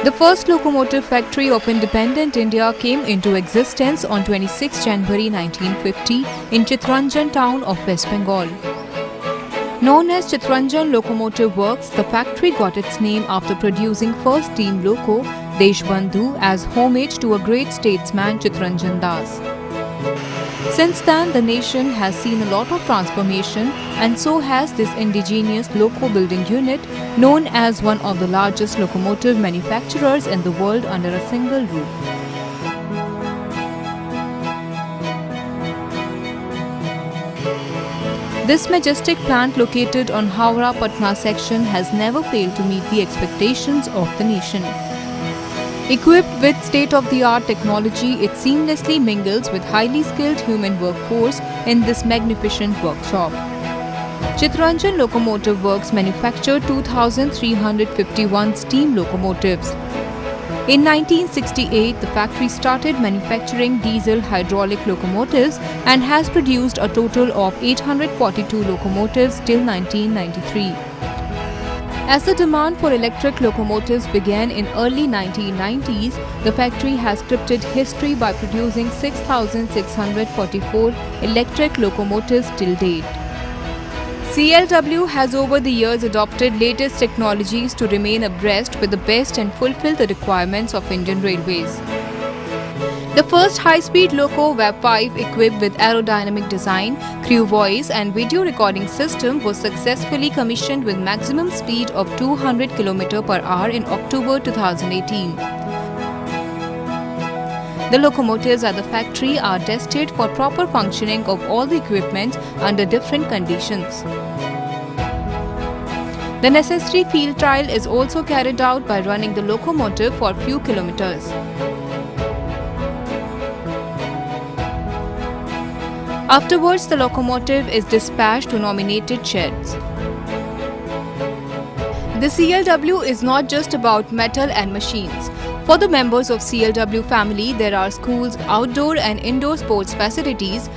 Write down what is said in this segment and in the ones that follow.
The first locomotive factory of independent India came into existence on 26 January 1950 in Chittaranjan town of West Bengal. Known as Chittaranjan Locomotive Works, the factory got its name after producing first steam loco, Deshbandhu, as homage to a great statesman Chittaranjan Das. Since then, the nation has seen a lot of transformation, and so has this indigenous loco building unit, known as one of the largest locomotive manufacturers in the world under a single roof. This majestic plant located on Howrah-Patna section has never failed to meet the expectations of the nation. Equipped with state-of-the-art technology, it seamlessly mingles with highly skilled human workforce in this magnificent workshop. Chittaranjan Locomotive Works manufactured 2,351 steam locomotives. In 1968, the factory started manufacturing diesel hydraulic locomotives and has produced a total of 842 locomotives till 1993. As the demand for electric locomotives began in early 1990s, the factory has scripted history by producing 6,644 electric locomotives till date. CLW has over the years adopted latest technologies to remain abreast with the best and fulfill the requirements of Indian Railways. The first high-speed loco Web 5 equipped with aerodynamic design, crew voice and video recording system was successfully commissioned with maximum speed of 200 km per hour in October 2018. The locomotives at the factory are tested for proper functioning of all the equipment under different conditions. The necessary field trial is also carried out by running the locomotive for a few kilometers. Afterwards, the locomotive is dispatched to nominated sheds. The CLW is not just about metal and machines. For the members of CLW family, there are schools, outdoor and indoor sports facilities,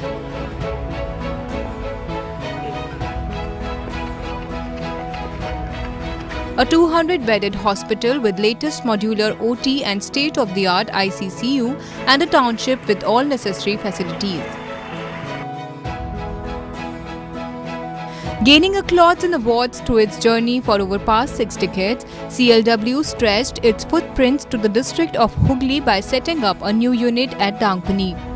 a 200-bedded hospital with latest modular OT and state-of-the-art ICCU, and a township with all necessary facilities. Gaining accolades and awards through its journey for over past 6 decades, CLW stretched its footprints to the district of Hooghly by setting up a new unit at Dangpani.